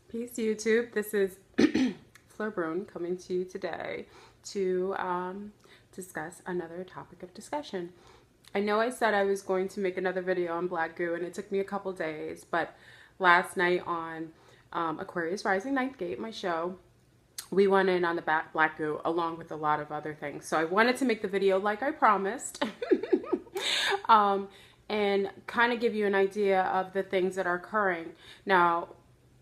Peace, YouTube. This is Fleur Brune coming to you today to discuss another topic of discussion. I know I said I was going to make another video on black goo, and it took me a couple days, but last night on Aquarius Rising Ninth Gate, my show, we went in on the black goo along with a lot of other things. So I wanted to make the video like I promised. And kind of give you an idea of the things that are occurring. Now,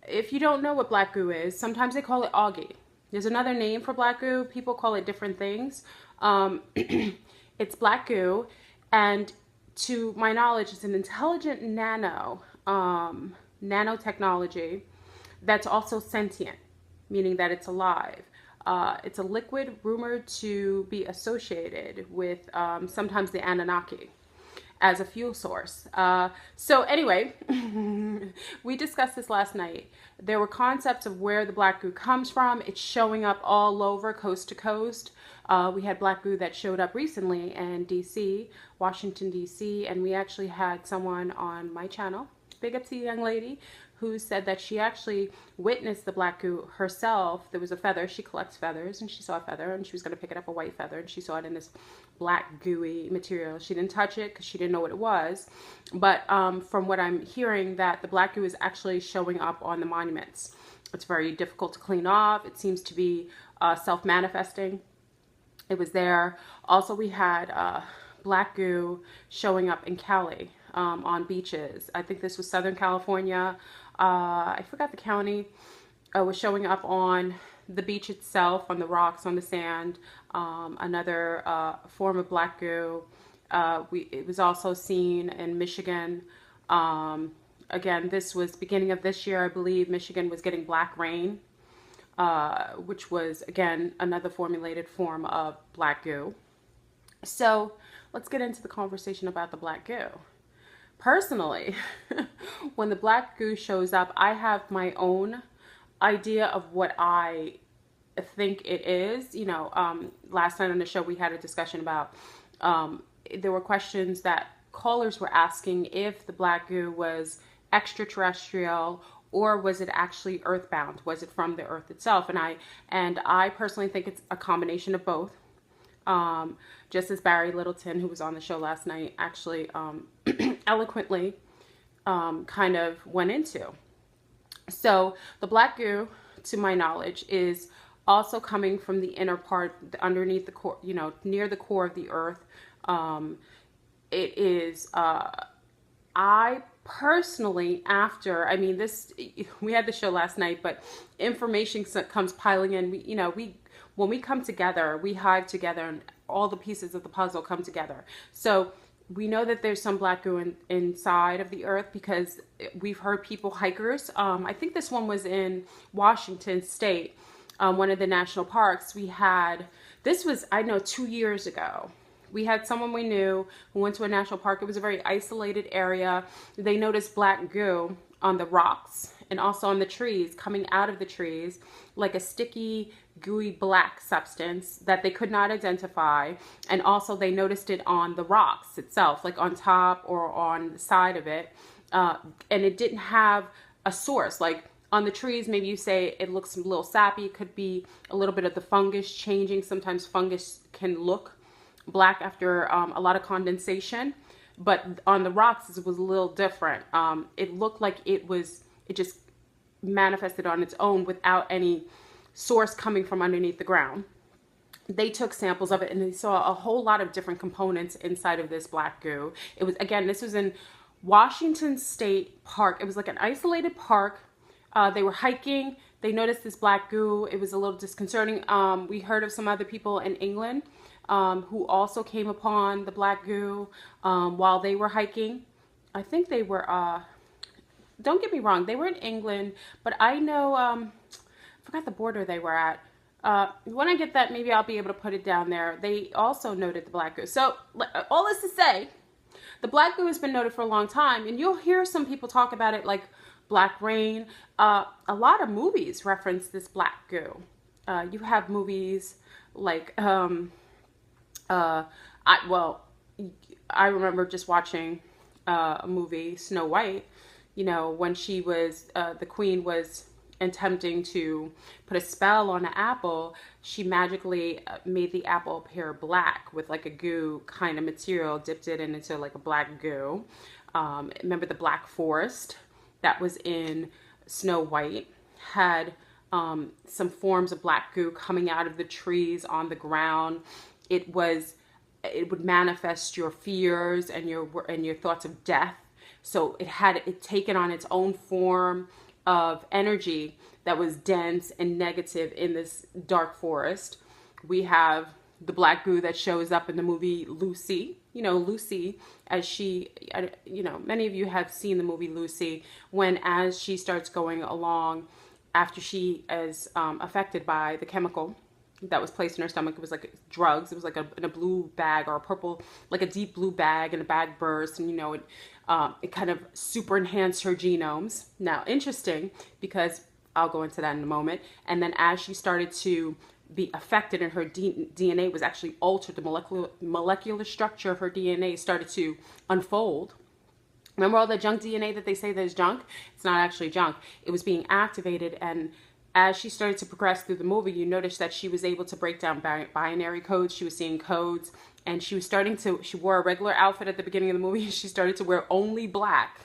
if you don't know what black goo is, sometimes they call it Augie. There's another name for black goo. People call it different things. It's black goo, and to my knowledge, it's an intelligent nanotechnology that's also sentient, meaning that it's alive. It's a liquid rumored to be associated with sometimes the Anunnaki as a fuel source. So anyway, we discussed this last night. There were concepts of where the black goo comes from. It's showing up all over, coast to coast. We had black goo that showed up recently in DC, Washington, DC, and we actually had someone on my channel, big up to the young lady, who said that she actually witnessed the black goo herself. There was a feather. She collects feathers, and she saw a feather, and she was going to pick it up, a white feather, and she saw it in this black gooey material. She didn't touch it because she didn't know what it was. But from what I'm hearing, that the black goo is actually showing up on the monuments. It's very difficult to clean off. It seems to be self-manifesting. It was there. Also, we had black goo showing up in Cali on beaches. I think this was Southern California. I forgot the county. Was showing up on the beach itself, on the rocks, on the sand. Another form of black goo. It was also seen in Michigan. Again, this was beginning of this year, I believe. Michigan was getting black rain, which was, again, another formulated form of black goo. So let's get into the conversation about the black goo. Personally, when the black goo shows up, I have my own idea of what I think it is. You know, last night on the show, we had a discussion about, there were questions that callers were asking if the black goo was extraterrestrial or was it actually earthbound? Was it from the earth itself? And I personally think it's a combination of both. Just as Barry Littleton, who was on the show last night, actually eloquently kind of went into. So the black goo, to my knowledge, is also coming from the inner part, underneath the core, you know, near the core of the earth. It is, I personally, after, I mean, we had the show last night, but information comes piling in. When we come together, we hive together, and all the pieces of the puzzle come together. So we know that there's some black goo inside of the earth because we've heard people, hikers. I think this one was in Washington State, one of the national parks. This was, I know, 2 years ago. We had someone we knew who went to a national park. It was a very isolated area. They noticed black goo on the rocks and also on the trees, coming out of the trees, like a sticky, gooey black substance that they could not identify. And also they noticed it on the rocks itself, like on top or on the side of it. And it didn't have a source. Like on the trees, maybe you say it looks a little sappy. It could be a little bit of the fungus changing. Sometimes fungus can look black after a lot of condensation. But on the rocks, it was a little different. It looked like it just manifested on its own without any source coming from underneath the ground. They took samples of it and they saw a whole lot of different components inside of this black goo. It was, again, this was in Washington State Park. It was like an isolated park. They were hiking. They noticed this black goo. It was a little disconcerting. We heard of some other people in England who also came upon the black goo while they were hiking. I think they were, don't get me wrong, they were in England, but I know, I forgot the border they were at. When I get that, maybe I'll be able to put it down there. They also noted the black goo. So all this to say, the black goo has been noted for a long time, and you'll hear some people talk about it like black rain. A lot of movies reference this black goo. You have movies like, I remember just watching a movie, Snow White, you know, when she was, the queen was attempting to put a spell on an apple, she magically made the apple appear black with like a goo kind of material, dipped it into like a black goo. Remember the black forest that was in Snow White had some forms of black goo coming out of the trees on the ground. It would manifest your fears and your thoughts of death. So it had it taken on its own form of energy that was dense and negative in this dark forest. We have the black goo that shows up in the movie Lucy. You know, Lucy, as she, you know, many of you have seen the movie Lucy, as she starts going along after she is affected by the chemical that was placed in her stomach. It was like drugs. It was like in a blue bag or a purple, like a deep blue bag, and a bag burst, and you know, it kind of super enhanced her genomes. Now, interesting, because I'll go into that in a moment. And then as she started to be affected and her DNA was actually altered, the molecular structure of her DNA started to unfold. Remember all the junk DNA that they say there's junk? It's not actually junk. It was being activated, and as she started to progress through the movie, you noticed that she was able to break down binary codes. She was seeing codes, and she wore a regular outfit at the beginning of the movie. She started to wear only black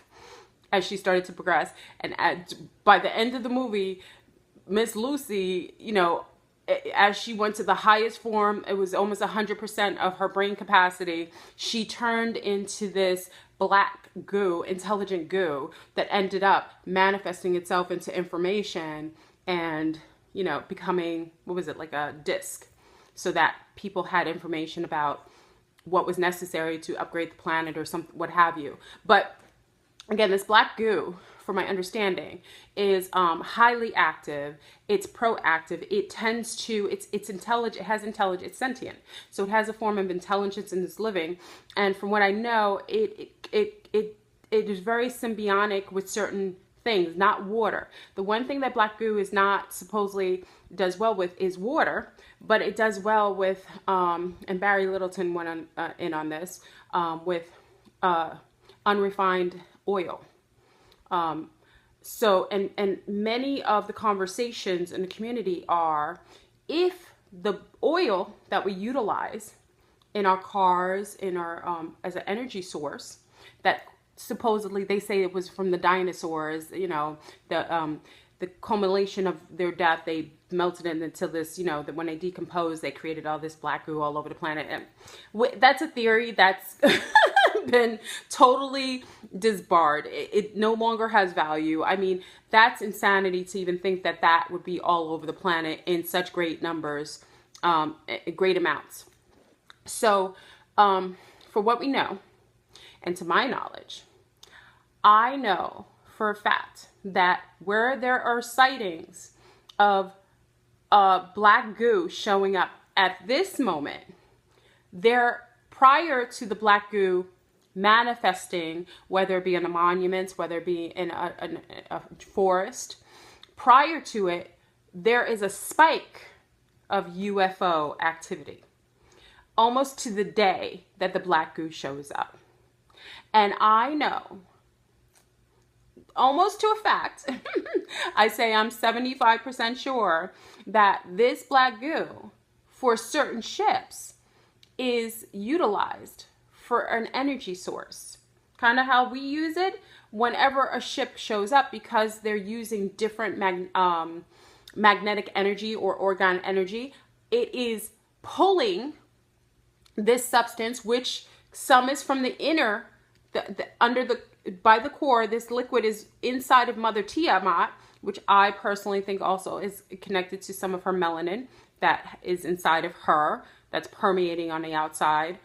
as she started to progress. And by the end of the movie, Miss Lucy, you know, as she went to the highest form, it was almost 100% of her brain capacity. She turned into this black goo, intelligent goo, that ended up manifesting itself into information and, you know, becoming, what was it, like a disc, so that people had information about what was necessary to upgrade the planet or something, what have you. But again, this black goo, from my understanding, is highly active. It's proactive. It tends to, it's intelligent, it has intelligence, it's sentient. So it has a form of intelligence in its living. And from what I know, it is very symbiotic with certain things, not water. The one thing that black goo is not supposedly does well with is water, but it does well with, and Barry Littleton went in on this, with unrefined oil. So, and many of the conversations in the community are, if the oil that we utilize in our cars, in our, as an energy source, that supposedly they say it was from the dinosaurs, you know, the culmination of their death, they melted it into this, you know, that when they decomposed, they created all this black goo all over the planet. And that's a theory that's been totally disbarred. It no longer has value. I mean, that's insanity to even think that that would be all over the planet in such great numbers, great amounts. So, for what we know, and to my knowledge, I know for a fact that where there are sightings of black goo showing up at this moment, they're prior to the black goo manifesting, whether it be in a monument, whether it be in a forest, prior to it, there is a spike of UFO activity, almost to the day that the black goo shows up. And I know, almost to a fact, I say I'm 75% sure that this black goo for certain ships is utilized for an energy source. Kind of how we use it whenever a ship shows up, because they're using different magnetic energy or orgone energy. It is pulling this substance, which some is from the inner, by the core. This liquid is inside of Mother Tiamat, which I personally think also is connected to some of her melanin that is inside of her, that's permeating on the outside.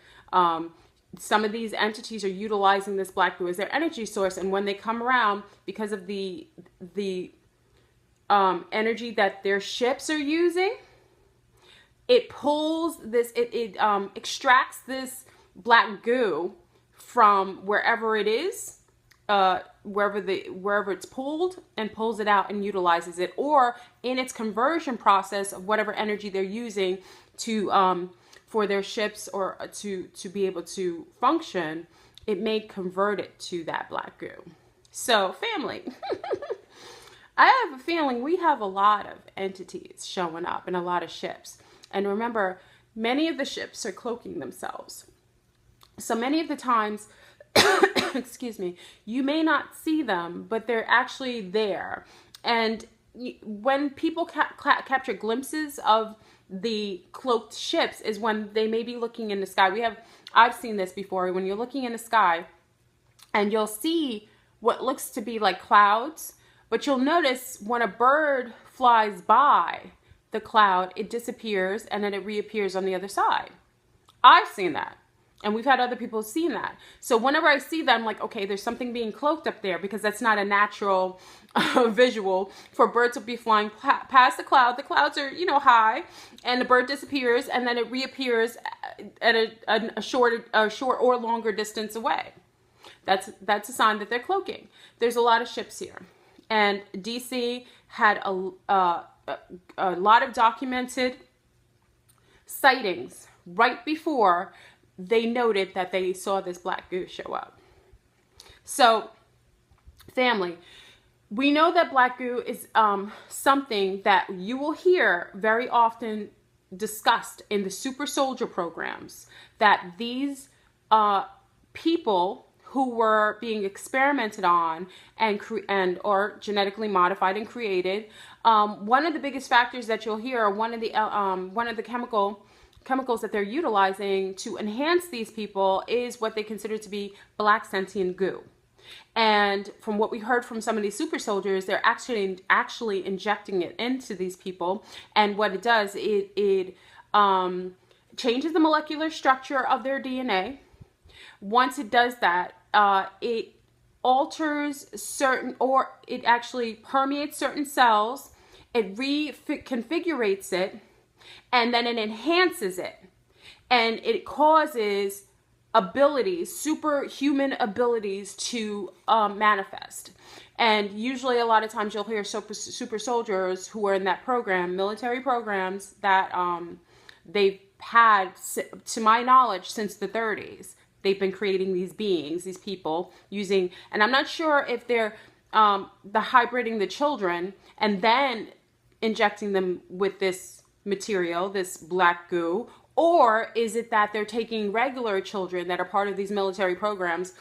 Some of these entities are utilizing this black goo as their energy source, and when they come around, because of the energy that their ships are using, it pulls this, it extracts this black goo from wherever it is, wherever it's pulled, and pulls it out and utilizes it, or in its conversion process of whatever energy they're using to for their ships or to be able to function, it may convert it to that black goo. So family, I have a feeling we have a lot of entities showing up and a lot of ships. And remember, many of the ships are cloaking themselves. So many of the times, excuse me, you may not see them, but they're actually there. And when people capture glimpses of the cloaked ships is when they may be looking in the sky. I've seen this before, when you're looking in the sky and you'll see what looks to be like clouds, but you'll notice when a bird flies by the cloud, it disappears and then it reappears on the other side. I've seen that. And we've had other people seen that. So whenever I see that, I'm like, okay, there's something being cloaked up there, because that's not a natural visual for birds to be flying past the cloud. The clouds are, high, and the bird disappears, and then it reappears at a short or longer distance away. That's a sign that they're cloaking. There's a lot of ships here, and DC had a lot of documented sightings right before they noted that they saw this black goo show up. So, family, we know that black goo is something that you will hear very often discussed in the super soldier programs, that these people who were being experimented on and or genetically modified and created, one of the biggest factors that you'll hear, one of the chemicals that they're utilizing to enhance these people is what they consider to be black sentient goo. And from what we heard from some of these super soldiers, they're actually injecting it into these people. And what it does, it changes the molecular structure of their DNA. Once it does that, it alters it actually permeates certain cells. It reconfigurates it, and then it enhances it, and it causes superhuman abilities to manifest. And usually a lot of times you'll hear super soldiers who are in that program, military programs, that they've had, to my knowledge, since the 30s. They've been creating these beings, these people, using, and I'm not sure if they're hybriding the children and then injecting them with this material, this black goo, or is it that they're taking regular children that are part of these military programs,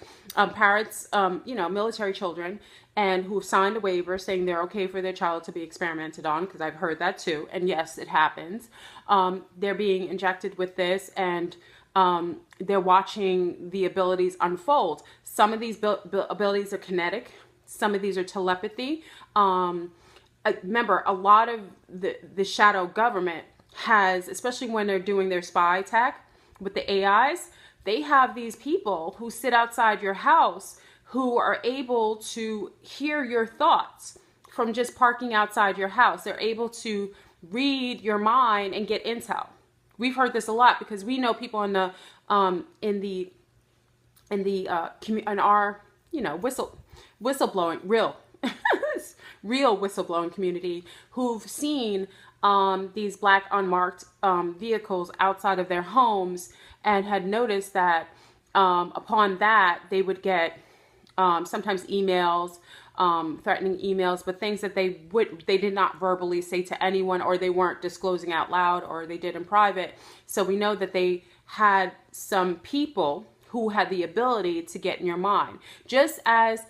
parents, military children, and who've signed a waiver saying they're okay for their child to be experimented on, because I've heard that too, and yes, it happens. They're being injected with this, and they're watching the abilities unfold. Some of these abilities are kinetic. Some of these are telepathy. Remember, a lot of the shadow government has, especially when they're doing their spy tech with the AIs, they have these people who sit outside your house who are able to hear your thoughts from just parking outside your house. They're able to read your mind and get intel. We've heard this a lot because we know people in our whistleblowing real whistleblowing community who've seen these black unmarked vehicles outside of their homes, and had noticed that upon that they would get sometimes emails, threatening emails, but things that they did not verbally say to anyone, or they weren't disclosing out loud, or they did in private. So we know that they had some people who had the ability to get in your mind, just as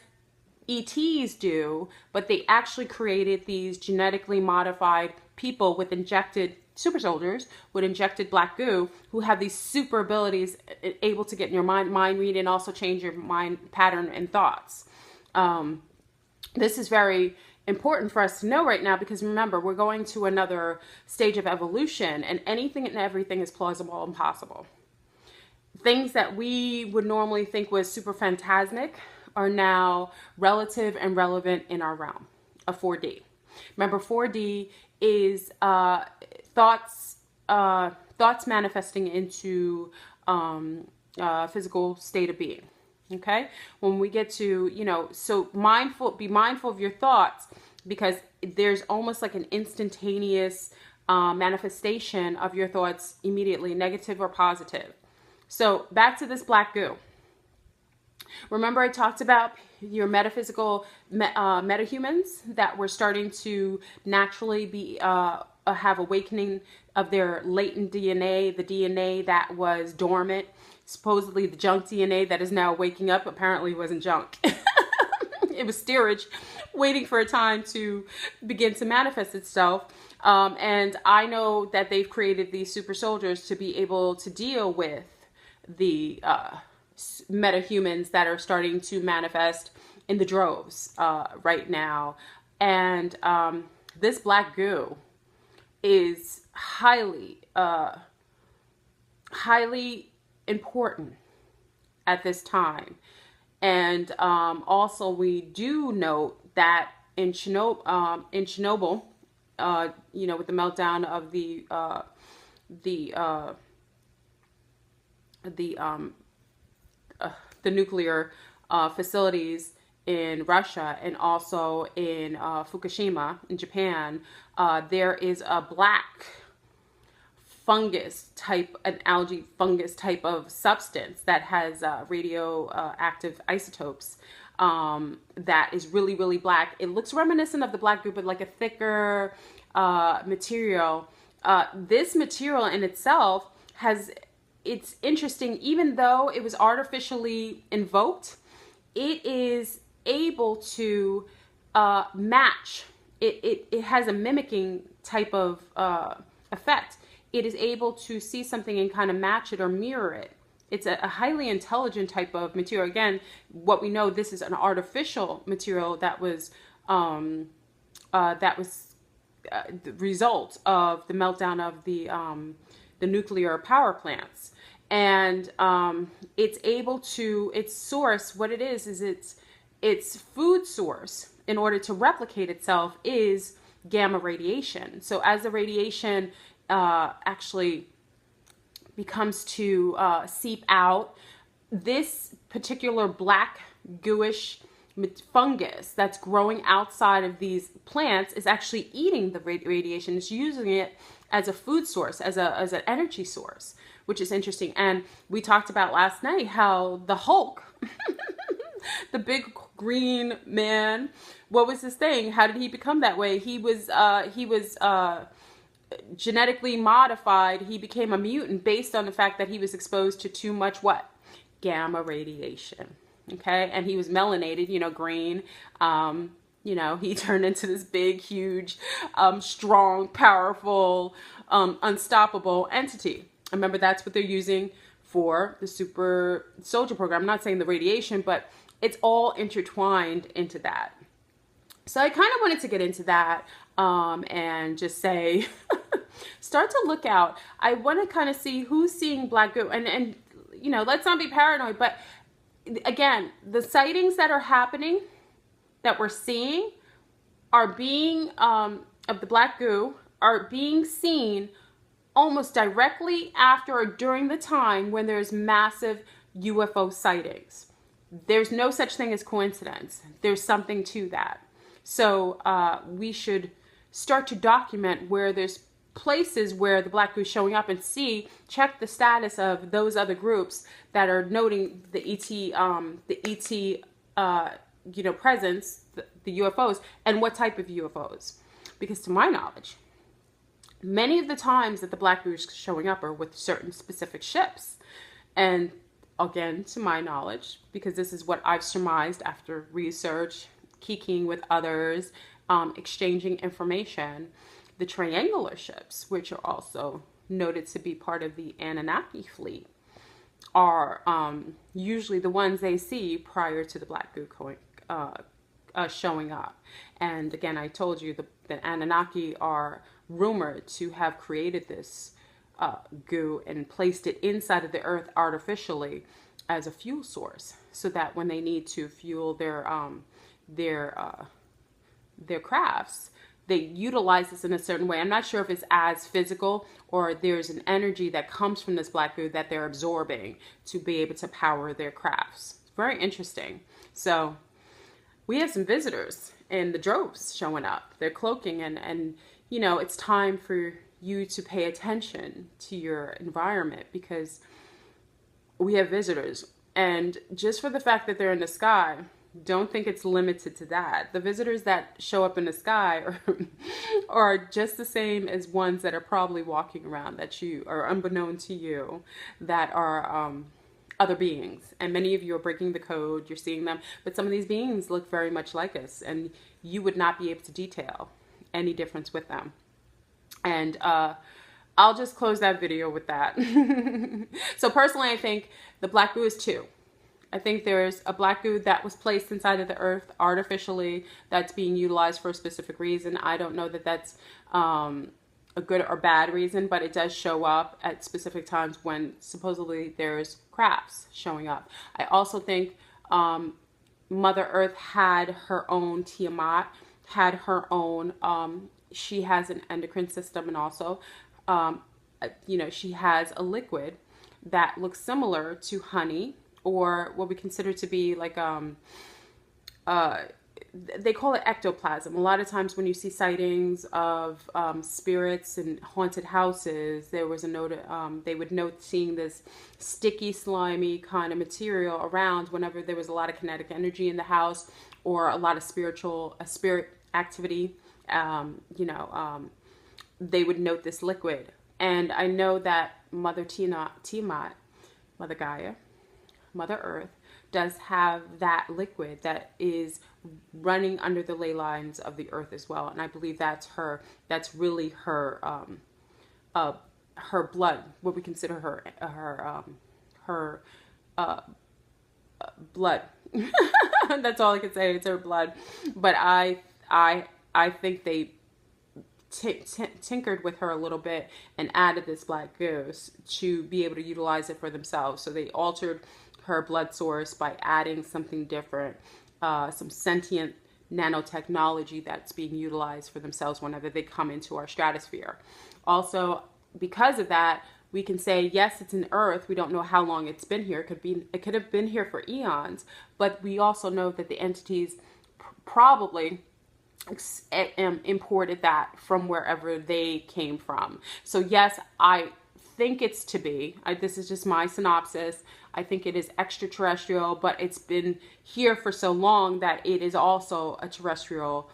ETs do, but they actually created these genetically modified people with injected super soldiers with injected black goo who have these super abilities, able to get in your mind read, and also change your mind pattern and thoughts. This is very important for us to know right now, because remember, we're going to another stage of evolution, and anything and everything is plausible and possible. Things that we would normally think was super phantasmic are now relative and relevant in our realm of 4D. Remember, 4D is thoughts manifesting into physical state of being. Okay, when we get to, so be mindful of your thoughts, because there's almost like an instantaneous manifestation of your thoughts immediately, negative or positive. So back to this black goo. Remember I talked about your metaphysical metahumans that were starting to naturally be have awakening of their latent DNA, the DNA that was dormant, supposedly the junk DNA that is now waking up. Apparently wasn't junk. It was steerage waiting for a time to begin to manifest itself. And I know that they've created these super soldiers to be able to deal with the metahumans that are starting to manifest in the droves right now. And this black goo is highly important at this time. And also we do note that in Chernobyl, you know, with the meltdown of the nuclear facilities in Russia and also in Fukushima in Japan, there is a black fungus type, an algae fungus type of substance that has radioactive isotopes that is really, really black. It looks reminiscent of the black goo, but like a thicker material. This material in itself it's interesting, even though it was artificially invoked, it is able to match. It has a mimicking type of effect. It is able to see something and kind of match it or mirror it. It's a highly intelligent type of material. Again, what we know, this is an artificial material that was the result of the meltdown of the nuclear power plants. And it's able to, its source, what it is its food source in order to replicate itself is gamma radiation. So as the radiation actually becomes to seep out, this particular black gooish fungus that's growing outside of these plants is actually eating the radiation. It's using it as a food source, as an energy source, which is interesting. And we talked about last night how the Hulk, the big green man, what was his thing? How did he become that way? He was genetically modified. He became a mutant based on the fact that he was exposed to too much what? Gamma radiation. Okay, and he was melanated, you know, green. You know, he turned into this big, huge, strong, powerful, unstoppable entity. Remember, that's what they're using for the super soldier program. I'm not saying the radiation, but it's all intertwined into that. So I kind of wanted to get into that and just say, start to look out. I want to kind of see who's seeing black goo. And you know, let's not be paranoid, but again, the sightings that are happening, that we're seeing, are being, of the black goo, are being seen almost directly after or during the time when there's massive UFO sightings. There's no such thing as coincidence. There's something to that. So we should start to document where there's places where the black goo is showing up and check the status of those other groups that are noting the ET, you know, presence, the UFOs, and what type of UFOs. Because to my knowledge, many of the times that the black goo is showing up are with certain specific ships. And again, to my knowledge, because this is what I've surmised after research, kikiing with others, exchanging information, the triangular ships, which are also noted to be part of the Anunnaki fleet, are usually the ones they see prior to the black goo showing up. And again, I told you the Anunnaki are rumored to have created this goo and placed it inside of the earth artificially as a fuel source, so that when they need to fuel their crafts, they utilize this in a certain way. I'm not sure if it's as physical or there's an energy that comes from this black goo that they're absorbing to be able to power their crafts. It's very interesting. So we have some visitors in the droves showing up. They're cloaking, and you know, it's time for you to pay attention to your environment, because we have visitors And just for the fact that they're in the sky, don't think it's limited to that. The visitors that show up in the sky are just the same as ones that are probably walking around that you are unbeknown to you, that are other beings. And many of you are breaking the code, you're seeing them, but some of these beings look very much like us, and you would not be able to detail any difference with them. And I'll just close that video with that. So personally, I think the black goo is two. I think there's a black goo that was placed inside of the earth artificially that's being utilized for a specific reason. I don't know that that's a good or bad reason, but it does show up at specific times when supposedly there's crafts showing up. I also think Mother Earth had her own Tiamat, had her own, she has an endocrine system, and also, you know, she has a liquid that looks similar to honey, or what we consider to be like, they call it ectoplasm. A lot of times when you see sightings of spirits in haunted houses, there was a note, they would note seeing this sticky, slimy kind of material around whenever there was a lot of kinetic energy in the house, or a lot of spirit activity. You know, they would note this liquid. And I know that Mother Tiamat, Mother Gaia, Mother Earth, does have that liquid that is running under the ley lines of the earth as well. And I believe that's really her her blood, what we consider her blood. That's all I can say, it's her blood. But I think they tinkered with her a little bit and added this black goose to be able to utilize it for themselves. So they altered her blood source by adding something different, some sentient nanotechnology that's being utilized for themselves whenever they come into our stratosphere. Also, because of that, we can say, yes, it's an Earth. We don't know how long it's been here. It could have been here for eons, but we also know that the entities probably imported that from wherever they came from. So yes, I think it's to be, this is just my synopsis, I think it is extraterrestrial, but it's been here for so long that it is also a terrestrial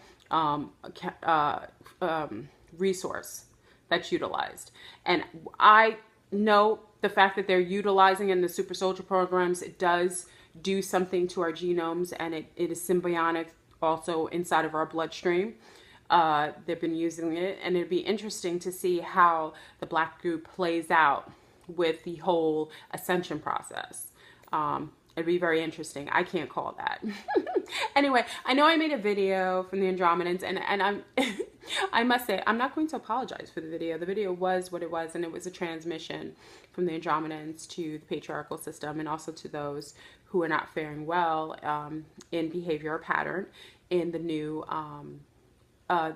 resource that's utilized. And I know the fact that they're utilizing in the super soldier programs, it does do something to our genomes, and it is symbiotic also inside of our bloodstream. They've been using it, and it'd be interesting to see how the black goo plays out with the whole ascension process. It'd be very interesting. I can't call that. Anyway, I know I made a video from the Andromedans, and I'm I must say, I'm not going to apologize for the video. The video was what it was, and it was a transmission from the Andromedans to the patriarchal system, and also to those who are not faring well in behavior or pattern in the new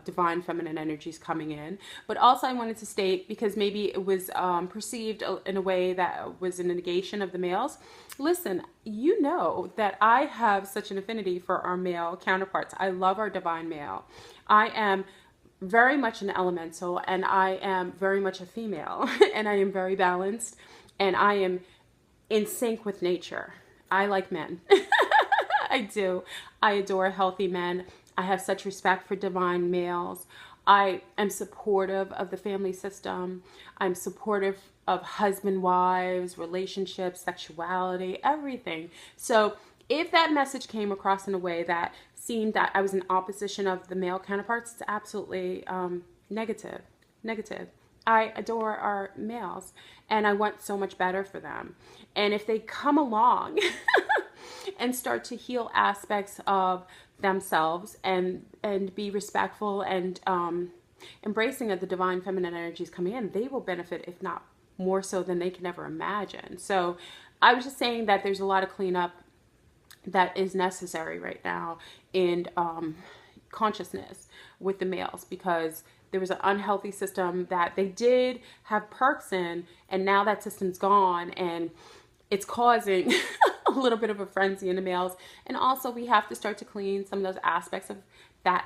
divine feminine energies coming in. But also I wanted to state, because maybe it was perceived in a way that was a negation of the males. Listen, you know that I have such an affinity for our male counterparts. I love our divine male. I am very much an elemental, and I am very much a female, and I am very balanced, and I am in sync with nature. I like men. I do. I adore healthy men. I have such respect for divine males. I am supportive of the family system. I'm supportive of husband-wives, relationships, sexuality, everything. So if that message came across in a way that seemed that I was in opposition of the male counterparts, it's absolutely negative. I adore our males, and I want so much better for them. And if they come along and start to heal aspects of themselves and be respectful and embracing of the divine feminine energies coming in, they will benefit, if not more so than they can ever imagine. So I was just saying that there's a lot of cleanup that is necessary right now in consciousness with the males, because there was an unhealthy system that they did have perks in, and now that system's gone, and it's causing a little bit of a frenzy in the males. And also we have to start to clean some of those aspects of that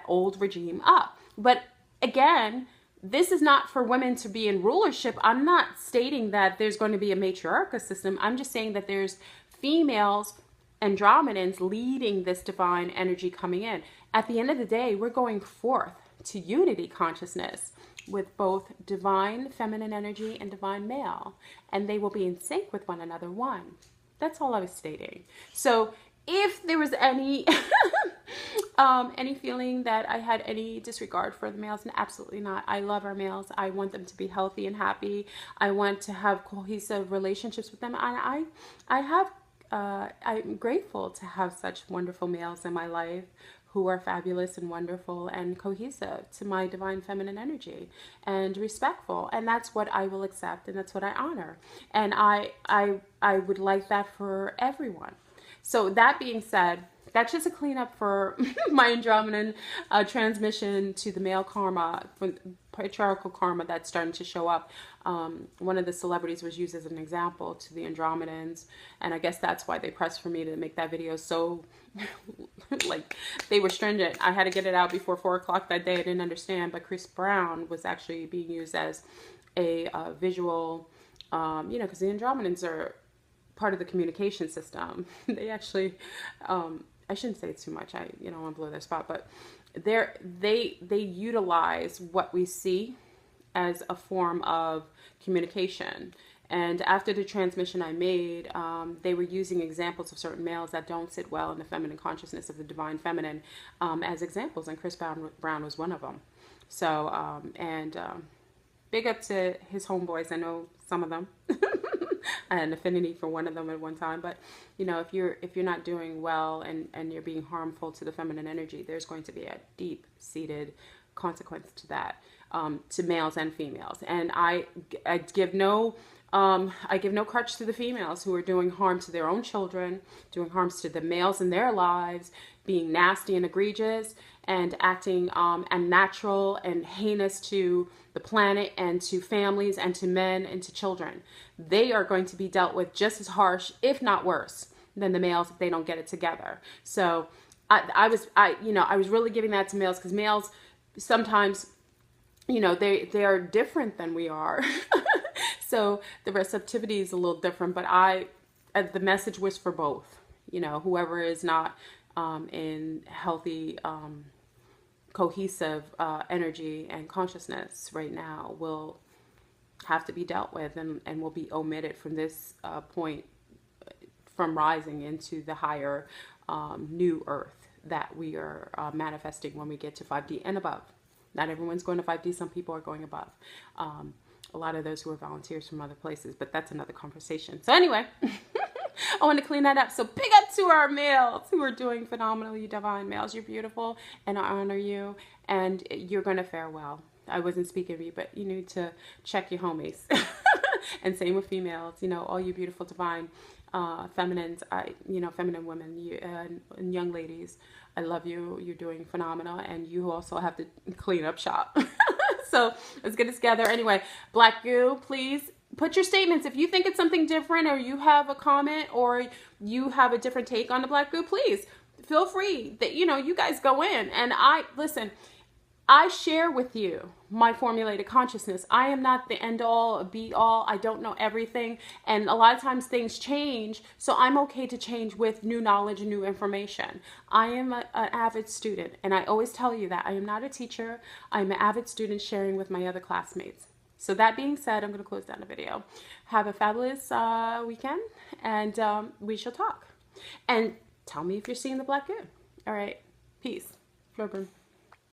old regime up. But again, this is not for women to be in rulership. I'm not stating that there's going to be a matriarchal system. I'm just saying that there's females, Andromedans, leading this divine energy coming in. At the end of the day, we're going forth to unity consciousness with both divine feminine energy and divine male, and they will be in sync with one another, one. That's all I was stating. So if there was any any feeling that I had any disregard for the males, and absolutely not. I love our males. I want them to be healthy and happy. I want to have cohesive relationships with them. And I'm grateful to have such wonderful males in my life who are fabulous and wonderful and cohesive to my divine feminine energy and respectful. And that's what I will accept, and that's what I honor. And I would like that for everyone. So that being said, that's just a cleanup for my Andromedan transmission to the male karma, patriarchal karma that's starting to show up. One of the celebrities was used as an example to the Andromedans, and I guess that's why they pressed for me to make that video so, like, they were stringent. I had to get it out before 4 o'clock that day. I didn't understand, but Chris Brown was actually being used as a visual, you know, because the Andromedans are part of the communication system. They actually, I shouldn't say too much. I don't want to blow their spot, but they utilize what we see as a form of communication. And after the transmission I made, they were using examples of certain males that don't sit well in the feminine consciousness of the divine feminine as examples, and Chris Brown was one of them. So, big up to his homeboys. I know some of them. I had an affinity for one of them at one time, but you know, if you're not doing well and you're being harmful to the feminine energy, there's going to be a deep-seated consequence to that, to males and females. And I give no crutch to the females who are doing harm to their own children, doing harms to the males in their lives, being nasty and egregious, and acting unnatural and heinous to the planet and to families and to men and to children. They are going to be dealt with just as harsh, if not worse, than the males if they don't get it together. So I was really giving that to males because males sometimes, you know, they are different than we are. So the receptivity is a little different, but the message was for both. You know, whoever is not in healthy, cohesive energy and consciousness right now will have to be dealt with and will be omitted from this point, from rising into the higher new earth that we are manifesting when we get to 5D and above. Not everyone's going to 5D. Some people are going above. A lot of those who are volunteers from other places, but that's another conversation. So anyway, I want to clean that up. So big up to our males who are doing phenomenally. Divine males, you're beautiful, and I honor you, and you're going to fare well. I wasn't speaking of you, but you need to check your homies. And same with females, you know, all you beautiful divine feminines, feminine women, and young ladies, I love you. You're doing phenomenal, and you also have to clean up shop. So let's get it together. Anyway, Black Goo, please put your statements. If you think it's something different, or you have a comment, or you have a different take on the Black Goo, please feel free. That, you know, you guys go in, and listen. I share with you my formulated consciousness. I am not the end all, be all. I don't know everything. And a lot of times things change. So I'm okay to change with new knowledge and new information. I am an avid student. And I always tell you that I am not a teacher. I'm an avid student sharing with my other classmates. So that being said, I'm going to close down the video. Have a fabulous weekend. And we shall talk. And tell me if you're seeing the Black Goo. All right. Peace. Flurburn.